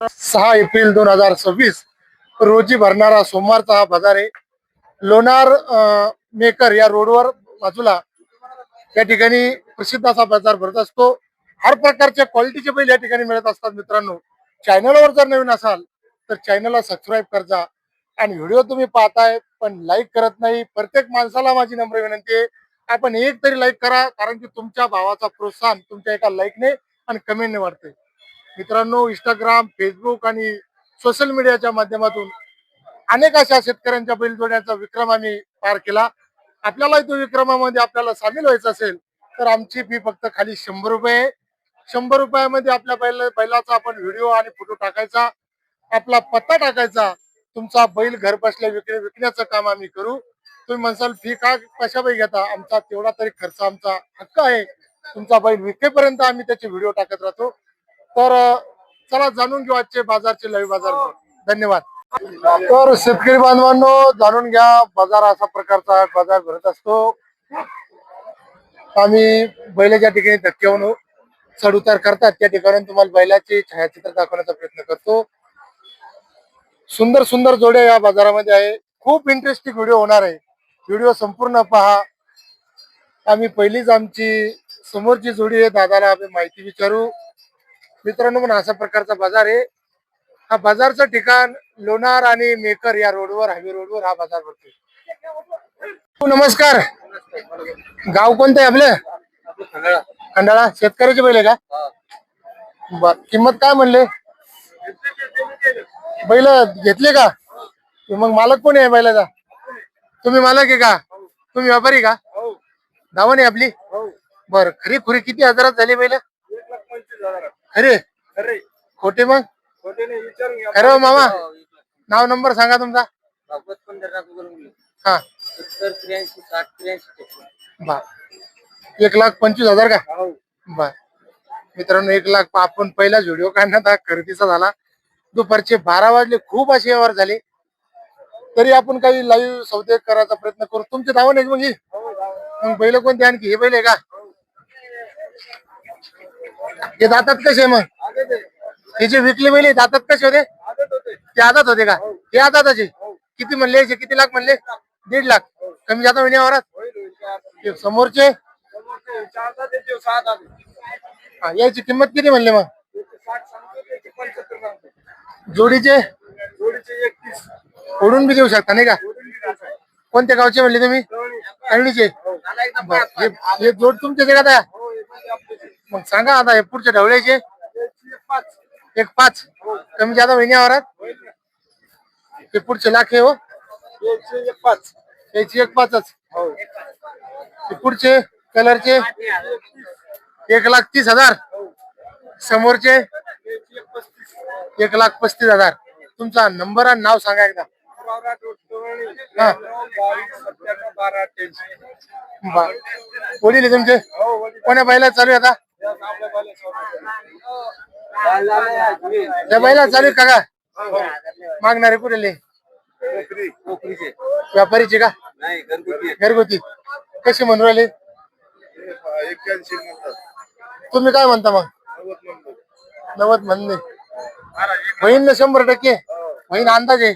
6 April 2026 रोजी भरणारा सोमवारचा हा बाजार आहे. लोणार मेकर या रोडवर बाजूला या ठिकाणी प्रसिद्ध असा बाजार भरत असतो. हर प्रकारच्या क्वालिटीचे बैल या ठिकाणी मिळत असतात. मित्रांनो, चॅनलवर जर नवीन असाल तर चॅनलला सबस्क्राईब करा आणि व्हिडिओ तुम्ही पाहताय पण लाईक करत नाही. प्रत्येक माणसाला माझी नम्र विनंती आहे, आपण एक तरी लाईक करा, कारण की तुमच्या भावाचा प्रोत्साहन तुमच्या एका लाईकने आणि कमेंटने वाढते. मित्रांनो, इंस्टाग्राम, फेसबुक आणि सोशल मीडियाच्या माध्यमातून अनेक अशा शेतकऱ्यांच्या बैलजोड्यांचा विक्रम आम्ही पार केला. आपल्याला तो विक्रमामध्ये आपल्याला सामील व्हायचं असेल तर आमची फी फक्त खाली 100 रुपये आहे. 100 रुपयामध्ये आपल्या बैलाचा आपण व्हिडिओ आणि फोटो टाकायचा, आपला पत्ता टाकायचा, तुमचा बैल घर बसल्या विकण्याचं काम आम्ही करू. तुम्ही म्हणसाल फी का कशा बैल घेता, आमचा तेवढा तरी खर्च आमचा हक्क आहे. तुमचा बैल विकेपर्यंत आम्ही त्याचे व्हिडिओ टाकत राहतो. तर चला जाणून घेऊ आजचे बाजारचे लाईव्ह बाजार. धन्यवाद. तर शेतकरी बांधवांनो, जाणून घ्या, बाजार असा प्रकारचा बाजार भरत असतो. आम्ही बैलाच्या ठिकाणी धक्के होऊन चढ उतार करतात त्या ठिकाणी तुम्हाला बैलाचे छायाचित्र दाखवण्याचा प्रयत्न करतो. सुंदर सुंदर जोड्या या बाजारामध्ये आहे. खूप इंटरेस्टिंग व्हिडिओ होणार आहे. व्हिडिओ संपूर्ण पहा. आम्ही पहिलीच आमची समोरची जोडी आहे, दादाला आम्ही माहिती विचारू. मित्रांनो, म्हणून अशा प्रकारचा बाजार आहे. हा बाजारचं ठिकाण लोणार आणि मेकर या रोडवर, हायवे रोडवर हा बाजार भरतो. नमस्कार. गाव कोणतं आहे आपलं? खंडाळा. शेतकऱ्याचे बैल आहे का? बर, किंमत काय म्हणले? बैल घेतले का? मग मालक कोण आहे बैलाचा? तुम्ही मालक आहे का? तुम्ही व्यापारी का? दावण आहे आपली. बर, खरी खुरी किती हजारात झाली बैल? खरे खोटे? मग खरं हो मामा, नाव नंबर सांगा तुमचा. हा, 1,25,000 का? बर मित्रांनो, 1,00,000. आपण पहिलाच व्हिडिओ काढण्यात हा खरेदीचा झाला. दुपारचे 12 वाजले, खूप असे व्यवहार झाले. तरी आपण काही लाईव्ह सौदे करायचा प्रयत्न करू. तुमचे धावण आहे मग बैल कोणते आणखी? हे बैल आहे का? हे दातात कसे? मग हे जे विकले बैल दातात कसे होते? ते आदात होते का? हे आदाताचे किती म्हणले? याचे किती लाख म्हणले? 1.5 लाख. कमी जाता महिन्यावरात. समोरचे याची किंमत किती म्हणले? मग जोडीचे ओढून बी देऊ शकता नाही का? कोणत्या गावचे म्हणले तुम्ही? कळणीचे. हे जोड तुमच्या जगात आहे? मग सांगा आता, हे पुढच्या ढवळ्याचे 1.5 कमी जादा महिन्यावरात. हे पुढचे लाख आहे हो. याची 1.5च. हे पुढचे कलरचे 1,30,000. समोरचे 1,35,000. तुमचा नंबर आणि नाव सांगा एकदा. हा, वडील तुमचे कोण्या बैला चालू आहे आता? त्या बैला चालू का का? मागणारे कुठले? व्यापारीचे का? घरगुती. कसे म्हणून राहिले? तुम्ही काय म्हणता? मग 90 म्हणणे होईन ना? 100% होईन. अंदाजे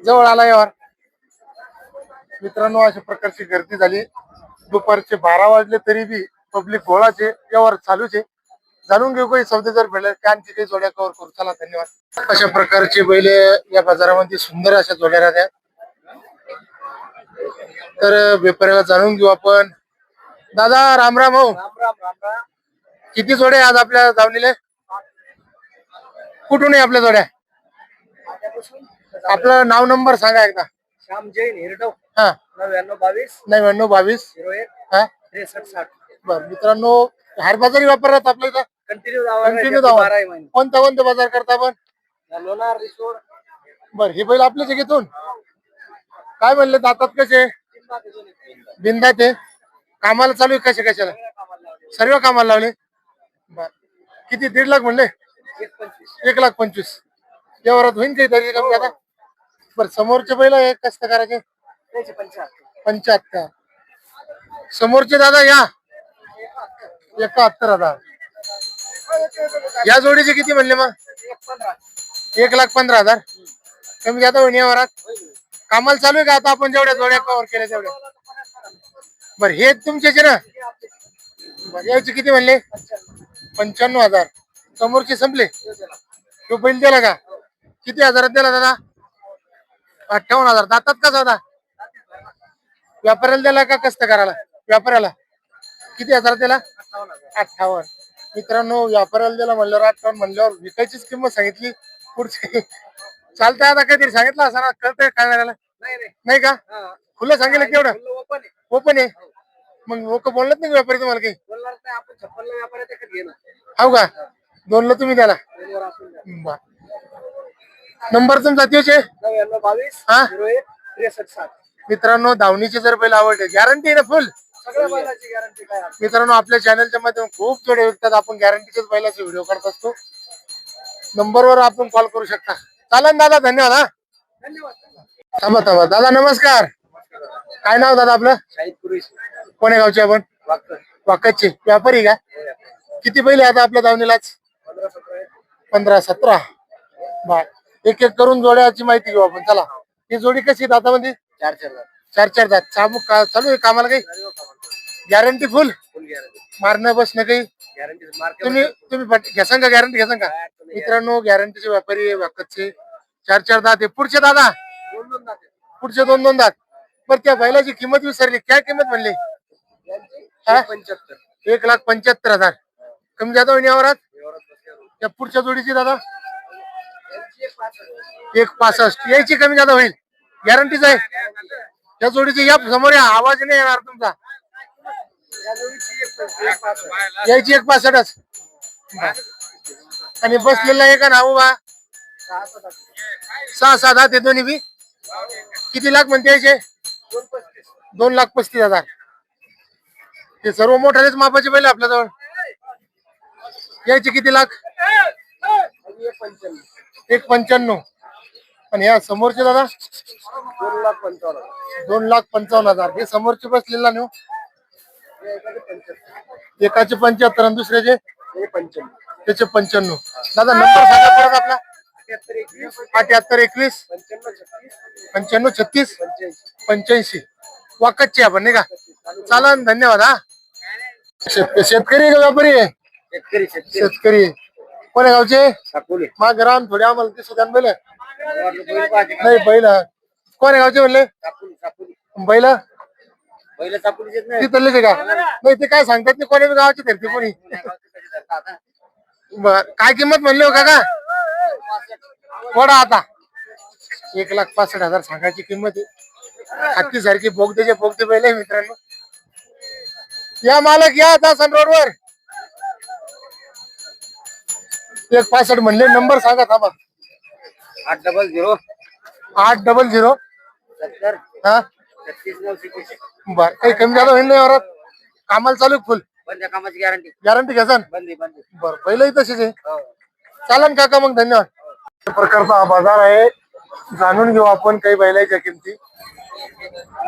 जवळ आला यावर. मित्रांनो, अशा प्रकारची गर्दी झाली. दुपारचे 12 वाजले तरी बी पब्लिक गोळाचे, यावर चालूच आहे. जाणून घेऊ काही सौदे जर भेटले की आणखी काही जोड्या कव्हर करू. चला, धन्यवाद. अशा प्रकारचे बैल या बाजारामध्ये सुंदर अशा जोड्या राहत्या. तर व्यापाऱ्याला जाणून घेऊ आपण. दादा राम राम. हो, किती जोड्या आज आपल्या दावणीले? कुठून आहे आपल्या जोड्या? आपलं नाव नंबर सांगा एकदा. श्याम जैन हिरडव. हा, 9922 9922 हा 6360. बर. मित्रांनो, हर बाजारी वापरतात आपल्या इथं कंटिन्यू कंटिन्यू धावून. कोणता कोणते बाजार करता आपण? लोणार रिसोड. बर, हे बैल आपल्या जगेतून काय म्हणले? दातात कसे? बिंदा. ते कामाला चालू आहे? कसे कशाला? सर्व कामाला लावले. बर, किती? 1.5 लाख म्हणले? 1,25,000. व्यवहारात होईल काही तरी कमी आता? बर, समोरचे बैल एक कसं करायचे? 75. समोरचे दादा या 71,000. या जोडीचे किती म्हणले? मग 1,15,000 कमी जाता होईल या वरात. कामाला चालू आहे का आता आपण जेवढ्या जोड्या कव्हर केल्या तेवढ्या? बरं हे तुमच्याचे ना. बरं, याचे किती म्हणले? 95,000. समोरचे संपले. तो बैल दिला का? किती हजारात दिला दादा? 58,000. दातात कसा होता? व्यापाऱ्याला दिला का कष्ट करायला? व्यापाऱ्याला किती हजार दिला? 58. मित्रांनो व्यापाऱ्याला दिला म्हणल्यावर 58 म्हणल्यावर विकायचीच किंमत सांगितली. पुढची चालतंय आता काहीतरी सांगितलं असं ना, कळतंय खाणाऱ्याला नाही का? खुलं सांगितलं केवढं? ओपन आहे. मग लोक बोलत नाही व्यापारी तुम्हाला काही? हो का? 2ला तुम्ही द्याला. नंबर तुमचा त्योच आहे? 9922 हा 01 63 मित्रांनो धावणीची जर बैल आवडते गॅरंटी आहे ना फुल? सगळ्या बैलाची गॅरंटी काय? मित्रांनो आपल्या चॅनलच्या माध्यमातून खूप जोडे विकतात. आपण गॅरंटीच्याच बैलाचे व्हिडिओ करत असतो. नंबरवर आपण कॉल करू शकता. चालेल दादा, धन्यवाद. हा धन्यवाद. थांबा दादा, नमस्कार. काय नाव दादा आपलं? शाहिद कुरेशी कोण्या गावचे आपण? वाक्य वाकदचे व्यापारी का? किती बैल आहे आता आपल्या दावणीलाच? 15-17 15-17. बर, एक एक करून जोड्याची माहिती घेऊ आपण. चला, ही जोडी कशी दातामध्ये? 4 चार दात. चालू आहे कामाला काही? गॅरंटी फुल? फुल गॅरंटी. मारणं बसणं काही? गॅरंटी मार्केट तुम्ही घ्यासाल का? गॅरंटी घ्यासाल का? मित्रांनो गॅरंटीचे व्यापारी आहे वाकदचे. 4 दात आहे. पुढचे दादा? पुढचे 2 दात. पण त्या बैलाची किंमत विसरली. काय किंमत म्हणली? 75. 1,75,000. कमी जाता होईल यावरात? त्या पुढच्या जोडीची दादा? 1,65,000. यायची कमी जादा होईल? गॅरंटीच आहे? त्या जोडीची या समोर या, आवाज नाही येणार तुमचा. यायची 1,65,000. आणि बसलेला आहे का ना उभा? 6-7 ते दोन्ही बी. किती लाख म्हणते यायचे? 2,35,000. ते सर्व मोठ्याच मापाचे बैल आपल्याजवळ. यायचे किती लाख? 1,95,000. आणि या समोरचे दादा? 2,55,000. हे समोरचे बसलेला नेऊ एकाचे 75 आणि दुसऱ्याचे त्याचे 95. दादा नंबर सांगा परत आपला. 7821 9536 85. वाकदचे आपण नाही का? चालन, धन्यवाद. हा शेतकरी का व्यापारी आहे? शेतकरी. कोण्या गावचे? ग्राम थोडे आम्हाला दिसू द्या बैल. नाही बैल कोण्या गावचे म्हणले? बैल तिथलेच आहे का? नाही ते काय सांगतात नाही कोण्या गावाची धरती कोणी. बर, काय किंमत म्हणली हो का? वडा आता 1,65,000 सांगायची किंमत आहे. हत्ती सारखी बोगद्याचे बैल आहे मित्रांनो. या मालक या दासन रोडवर. 1,65,000 म्हणले. नंबर सांगा थांबा. 800 800 70 हा 36 बर, काही कमी जादा होईल नाही वरात? कामाला चालू फुल? बंद कामाची गॅरंटी. गॅरंटी घ्या. बंदी बर, पहिलंही तशीच आहे. चालन काका, मग धन्यवाद. प्रकारचा हा बाजार आहे. जाणून घेऊ आपण काही बैलाच्या किमती.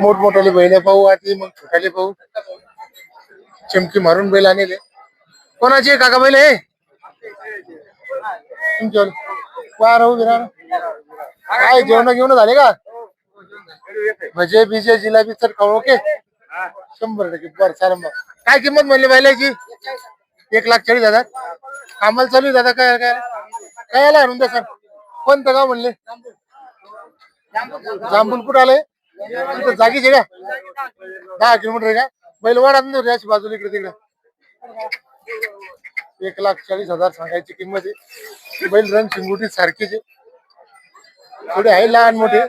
मोठमोठाले बैल पाहू आधी, मग छोट्याले पाहू. चिमकी मारून बैल आणले. कोणाची आहे काका बैल? हे तुमच्या राहू दे. काय जेवण घेऊन झाले का? भजे बिजे जिलाबी चट खाऊ. ओके 100%. बरं चालेल. मग काय किंमत म्हणली बैलाची? 1,40,000. कामाला चालू आहे दादा? काय काय काय आला आणून द्या सर. कोणतं गाव म्हणले? जांभूल. कुठं आलंय? तिथं जागीच आहे का? 10 किलोमीटर आहे का? बैल वाढा याची बाजूला इकडे तिकडे. 1,40,000 सांगायची किंमत आहे. बैल रंग शिंगुटी सारखीचे. थोडे आहे लहान मोठे.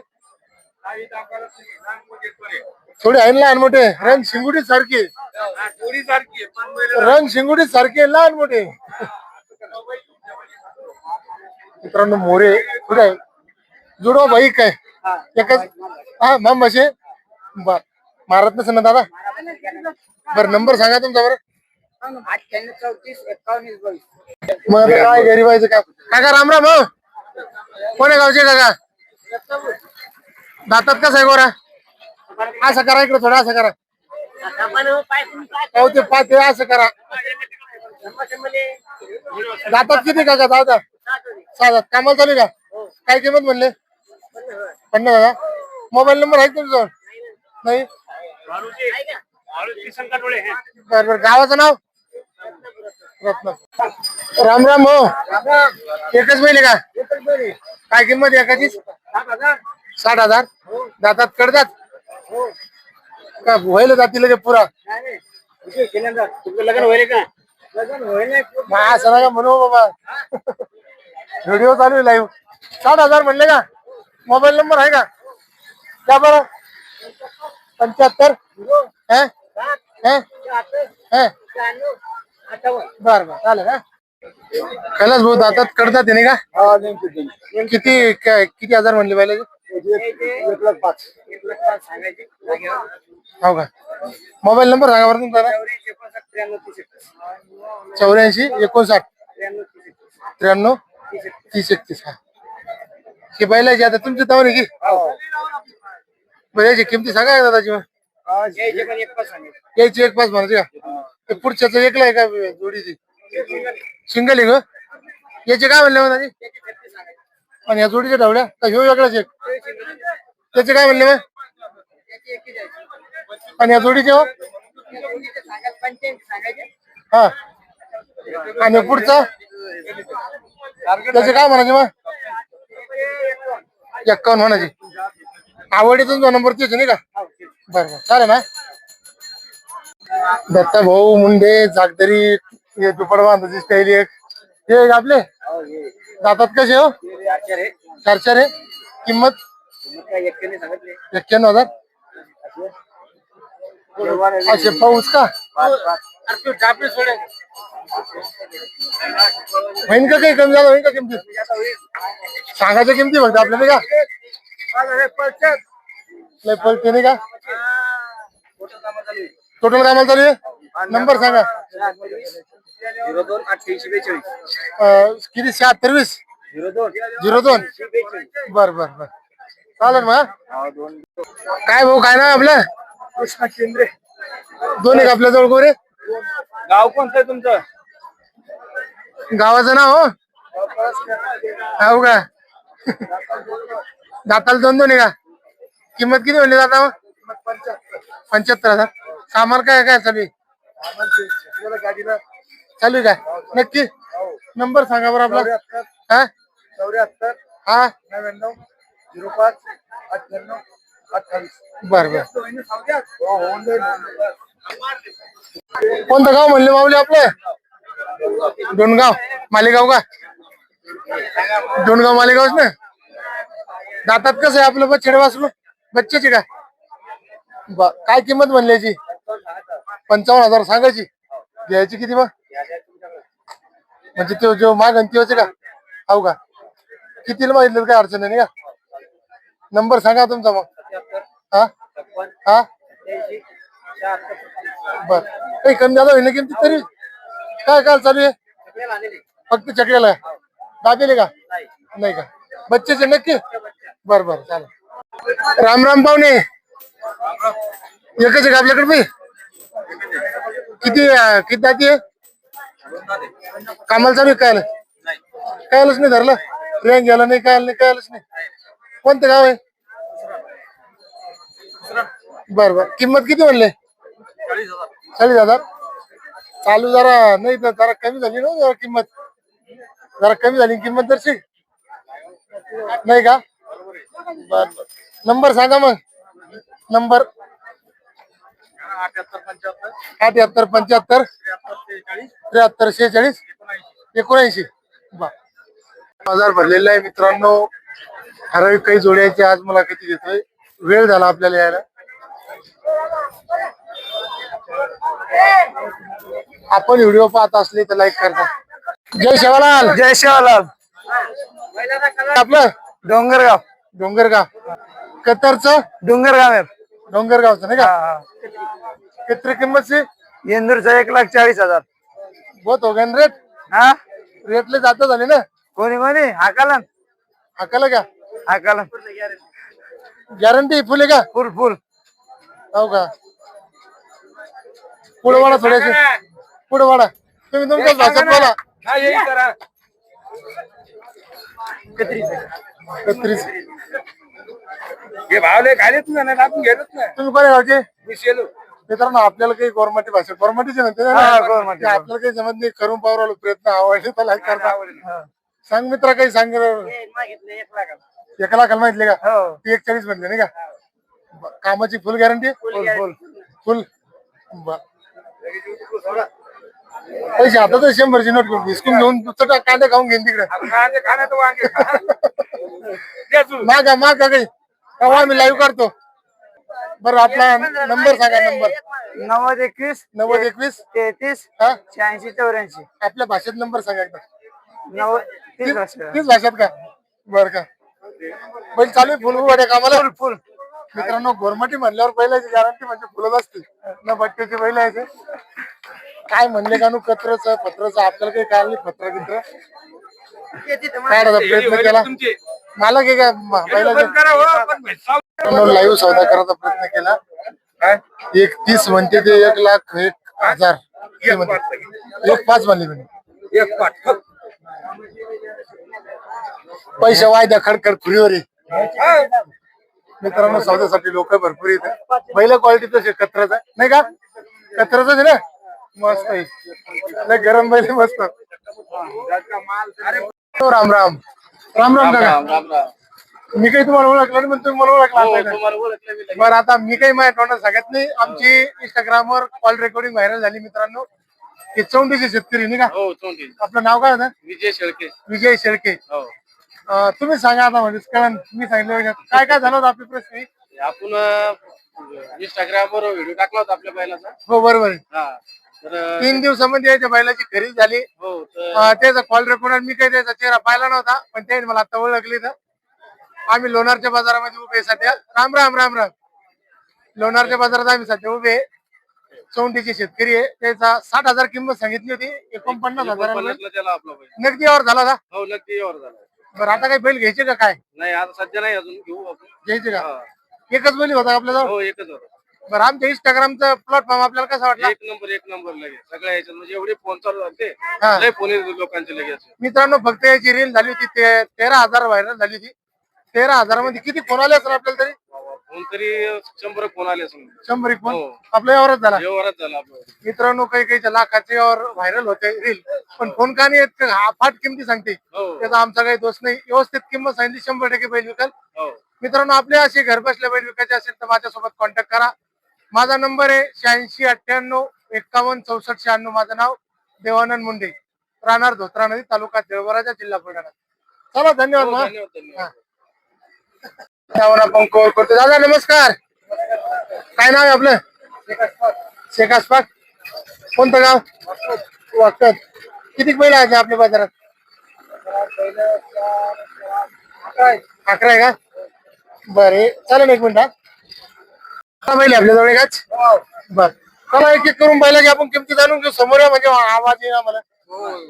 थोडे आहे लहान मोठे. रंग शिंगुटी सारखे. रंग शिंगुटी सारखे लहान मोठे. मित्रांनो मोरे थोडे आहे. जुडो भाई काय एकच? हा मामाशे. बर, मारत नसेल ना दादा? बर, नंबर सांगा तुमचा बरं. 98 34 51 22. मग काय गरीबायचं काय? काका राम राम. हो कोण्या गावचे काका? दातात कसा आहे गोरा? असं करा इकडे थोडं. असं करा. हो ते पाहते. असं करा. दातात किती काका? 6 दात. कामाला चालू का? काय किंमत म्हणले? 50,000. मोबाईल नंबर आहे तुमच्याजवळ? नाही. बरं बरं, गावाचं नाव? रत्न. राम राम हो. एकच महिने का? काय किंमत आहे एकाची? 60,000. दातात कडतात का व्हायला जातील लगे पुरा? लग्न होईल का? असं नका म्हणू बाबा. व्हिडिओ चालू आहे लाईव्ह. 60,000 म्हणले का? मोबाईल नंबर आहे का? त्या बरं 75. बर बर चालेल हा. कैलास भाऊ दातात कडतात नाही का? किती हजार म्हणले पहिले? 1,05,000 हो का? मोबाईल नंबर सांगा बरं तुमचा. 84 59 93 30 31. हा ही बैलाची आता तुमची तवणी की बैलाची किमती सांगा दादाची मग. यायची 1,5 म्हणायची का? ते पुढच्याच एकला आहे का जोडीची? सिंगल आहे ग. याचे काय म्हणले म्हणा? आणि या जोडीच्या ढवळ्या का ह्यो वेगळाच एक? त्याचे काय म्हणले मग? आणि या जोडीचे हो? हा. आणि पुढचा त्याचे काय म्हणायचे मग? 51 म्हणायची. आवड आहे तुमचा नंबर तेच नाही का? बरं बरं चालेल ना. दत्ता भाऊ मुंडे जागदरी हे दुपड बांधाची स्टाईल एक हे आपले जातात कसे हो? 4 आहे. किंमत 91,000. असे पाऊस का होईन का? काही कमी झालं होईन का किमती? सांगायच्या किमती फक्त आपल्याला का? लय पळते नाही का? टोटल कामाला चालू आहे. नंबर सांगा. किती? 76 02. बर बर बर चालेल मग. काय भाऊ काय ना आपलं? कृष्णा केंद्रे. दोन एक आपल्या जवळ गोरे. गाव कोणतं आहे तुमचं? गावाचं नाव हो हो का? दाताला 2 आहे का? किंमत किती म्हणली दादा मग? 75,000. सामान काय काय चालू आहे? गाडीला चालू आहे काय नक्की? नंबर सांगा बरं आपला. हा 74 हा 99 05 98 28. बर बर. कोणतं गाव म्हणले माऊली आपलं? डोणगाव मालेगाव का? डोणगाव मालेगावच ना. दातात कसं आहे आपलं बच्चे वाचलो? बच्चेची का? काय किंमत म्हणल्याची? 55,000 सांगायची. घ्यायची किती मग? म्हणजे तो जो माग अंतीवचे का? हो का? कितीला मागितलं काय अडचण नाही का? नंबर सांगा तुमचा मग. हा हा बर. काही कमी झालं होईल ना किमती तरी? काय काय चालू आहे? फक्त चकल्याला दाबेले का? नाही का? बच्चेचे नक्की? बर बर चालेल. राम राम पाहुणे. एकच आहे का आपल्याकडे मी? किती किती जाती आहे? कामाला चालू आहे? कायलाच नाही धरलं. ट्रेन गेला नाही कायलाच नाही. कोणतं गाव आहे? बर बर. किंमत किती म्हणले? 40,000. चालू जरा नाही तर जरा कमी झाली ना जरा किंमत. जरा कमी झाली किंमत दर्शी नाही का? बर बर. नंबर सांगा मग. नंबर 78 75 73 46 79. बाजार भरलेला आहे मित्रांनो. ठराविक काही जोड्याचे आज मुलाखती देतोय. वेळ झाला आपल्याला यायला. आपण व्हिडिओ पाहत असले तर लाईक करता. जय शिवालाल. जय शिवालाल. आपलं डोंगरगाव. डोंगरगाव कतरचं डोंगरगाव आहे. डोंगरगावचं नाही का? किती किंमतची? इंदूरचा 1,40,000. बहुत हो गया रेट. हा रेटले जाता झाले ना. कोणी कोणी हाकालन हाकाला का? हाकालन गॅरंटी फुल आहे का? फुल फुल. हो का? पुढे वाढा थोडेसे. पुढे वाढा. तुम्ही तुमच्या भाषेत बोला. 31. हे भावले खाली तुझा नाही आपण घेतच नाही तुम्ही कोणी गावचे मी शेलो मित्रांनो? आपल्याला काही गव्हर्नमेंट भाषा गव्हर्नमेंटची म्हणते ना, हा, government. ते आपल्याला काही जमत नाही. करून पाहू राहिलो प्रयत्न. आवडले तर लाईक करता. सांग मित्रा, काही सांग. 1,00,000 माहितले का? हो. ती 41 म्हणले नाही का? कामाची फुल गॅरंटी. फुल. पैसे आता तर 100ची नोट घेऊन हिसकून घेऊन दुसरं कांदे खाऊन घेईन तिकडे. खाण्यात वांगे मागा काही तेव्हा आम्ही लाईव्ह करतो. बरं, आपला नंबर सांगा. नंबर 9021 9021 33 हा 86 84. आपल्या भाषेत नंबर सांगा एकदा. 30 वर्ष. 30 भाषेत का? बर का? बैल चालू आहे फुल वाड्या कामाला. फुल. मित्रांनो, गोरमाटी म्हणल्यावर बैलाची गॅरंटी म्हणजे फुलच असते ना. बट्ट्याची बैल आहे. काय म्हणले का? कत्रच पत्रच आपल्याला काही काय नाही. पत्र गित्र काढायचा प्रयत्न केला. मला काही काय बैलाचा लाईव्ह सौदा करायचा प्रयत्न केला. 31 म्हणते ते 1,01,000. 1,05 म्हणले मी. एक पाठ पैसे वायद्या खडखड खुरीवर आहे. मित्रांनो, सौद्यासाठी लोक भरपूर येतात. बैल क्वालिटी तशी कत्रच आहे नाही का? कत्रच आहे ना. मस्त आहे. लय गरम बैल मस्त. राम राम. राम राम काका. मी काही तुम्हाला ओळखलं नाही, पण तुम्ही मला ओळखला. बरं, आता मी काही माझ्या तोंडात सांगत नाही. आमची इंस्टाग्रामवर कॉल रेकॉर्डिंग व्हायरल झाली मित्रांनो. हे चौंडीचे शेतकरी नाही का? आपलं नाव काय होतं? विजय शेळके. विजय शेळके. तुम्ही सांगा आता. म्हणजे कारण मी सांगितलं काय काय झालं होतं आपली प्रश्न. आपण इंस्टाग्रामवर व्हिडिओ टाकला होता आपल्या बैलाचा. हो बरोबर आहे. हा तर 3 दिवसामध्ये याच्या बैलाची खरेदी झाली. हो तर त्याचा कॉल रेकॉर्ड मी काही त्याचा चेहरा पाहिला नव्हता, पण त्याने मला आता ओळखली. तर आम्ही लोणारच्या बाजारामध्ये उभे सध्या. राम राम राम राम. लोणारच्या बाजारात आम्ही सध्या उभे. चौंडीचे शेतकरी आहे. त्याचा 60,000 किंमत सांगितली होती. 49,000 त्याला आपला बैल. नगदी यावर झाला का? हो नक्की यावर झाला. बरं, आता काही बैल घ्यायचे का काय? नाही आता सध्या नाही, अजून घेऊ आपण. घ्यायचे का? एकच बैल होता आपल्याला. हो एकच होता. बरं, आमच्या इंस्टाग्रामचा प्लॅटफॉर्म आपल्याला कसा वाटला? एक नंबर लगेच सगळ्या याच्यात. म्हणजे एवढे फोन चालू झाले हा. लय फोन येत लोकांचे लगेच. मित्रांनो, फक्त याची रील झाली होती 13,000 व्हायरल झाली होती. 13,000 मध्ये किती फोन आले असतील आपल्याला तरी? फोन तरी 100 फोन आले असेल. 100 फोन हो. आपल्या यावरच झाला. व्यवहारच झाला आपलं. मित्रांनो, काही लाखाच्या यावर व्हायरल होते रील, पण फोन का नाही येत? फाट किमती सांगते. हो त्याचा आमचा काही दोष नाही. व्यवस्थित किंमत सांगितली 100% बैल विकाल. हो. मित्रांनो, आपले असे घर बसल्या बैल विकायचे असेल तर माझ्यासोबत कॉन्टॅक्ट करा. माझा नंबर आहे 8698516496. माझं नाव देवानंद मुंडे. राहणार धोत्रा नदी, तालुका देवराजा, जिल्हा बुलढाणा. चला, धन्यवाद. हो, मा धन्यवाद. आपण कॉल करतो. दादा नमस्कार. काय नाव आहे आपलं? शेख अस्फाक. कोणतं गाव? वाकत. किती बैल आहे आपल्या बाजारात? 11 आहे का? बरे, चालेल. 1 मिनिट. बैल आपल्या जवळ एकाच. बर, चला एक एक करून बैला आपण किमती जाणून घेऊ. समोर या, म्हणजे आवाज येईल मला.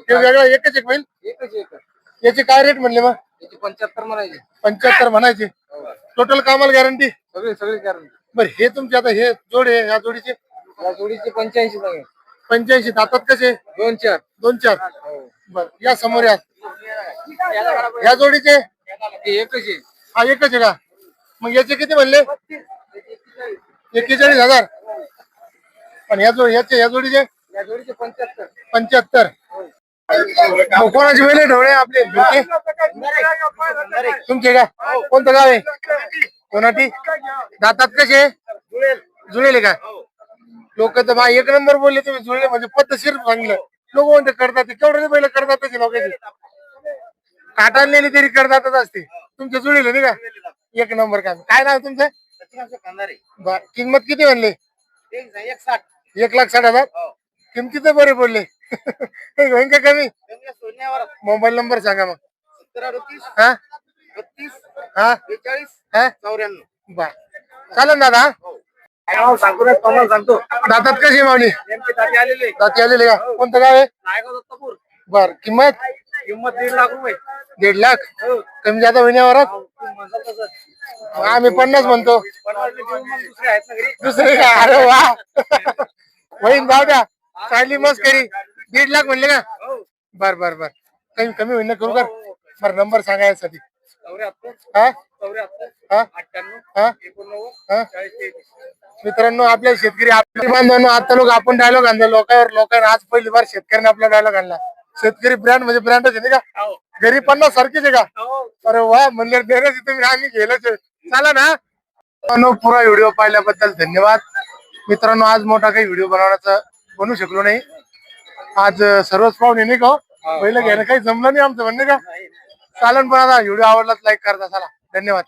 ते वेगळा एकच एक बैल. याचे काय रेट म्हणले मग? 75 म्हणायचे. 75 म्हणायचे. टोटल कामाला गॅरंटी? सगळी कारण. बरं, हे तुमचे आता हे जोड आहे, या जोडीचे? या जोडीचे 85 सांगे. 85. दातात कसे? 2-4. 2-4. बर, या समोर या. या जोडीचे? एकच आहे. हा एकच आहे का? मग याचे किती म्हणले? 41,000. पण या जोडीचे? या जोडीचे 75. 75. कोणाची बैल ढवळे आपले? तुमचे का? कोणतं गाव आहे? कोणाटी? दातात कसे? जुळेले का? लोक तर 1 नंबर बोलले. तुम्ही जुळले म्हणजे पद्धतशीर सांगलं. लोक म्हणते करतात. केवढे बैल करतात लोकांची. काटाळलेली तरी करतातच असते. तुमचे जुळले नाही का? 1 नंबर काम. काय नाव तुमचं? बर, किंमत किती म्हणले? 1,60,000. किमती तर बरे बोलले. होईन का कमी? मोबाईल नंबर सांगा मग. 1738 हा 32 हा 42 हा 94. बर, चालेल दादा. सांगतो. दातात कशी मावली? नेमके ताती आलेले. दाती आलेले का? कोणतं गाव आहे? नायगाव दत्तपूर. बर, किंमत? किंमत 1.5 लाख रुपये. 1.5 लाख. हो. कमी जादा होण्यावरात आम्ही 50 म्हणतो. दुसरे आहेत ना घरी. दुसरे का? अरे वा. होईन, जाऊ द्या. चांगली मस्करी. 1.5 लाख म्हणले का? बर बर बर, कमी होईन ना? करू का? बरं नंबर सांगा यासाठी. 74 हा 74 हा 98 हा 89 हा 40. मित्रांनो आपल्या शेतकरी आपल्या बांधवांनो आता लोक आपण डायलॉग आणला लोकांना आज पहिली बार शेतकऱ्याने आपला डायलॉग आणला. शेतकरी ब्रँड म्हणजे ब्रँडच आहे नाही का. हो गरीब पन्नास सारखीच आहे का. हो अरे वा म्हणलं देण्याची तुम्ही आम्ही गेलोच आहे. चला ना मित्रांनो, पुरा व्हिडिओ पाहिल्याबद्दल धन्यवाद. मित्रांनो आज मोठा काही व्हिडिओ बनवू शकलो नाही. आज सर्वच पाहुणे नाही का हो? पहिलं घ्यायला काही जमलं नाही आमचं म्हणणे का. चालन पण आता व्हिडिओ आवडलाच लाईक करता. चला धन्यवाद.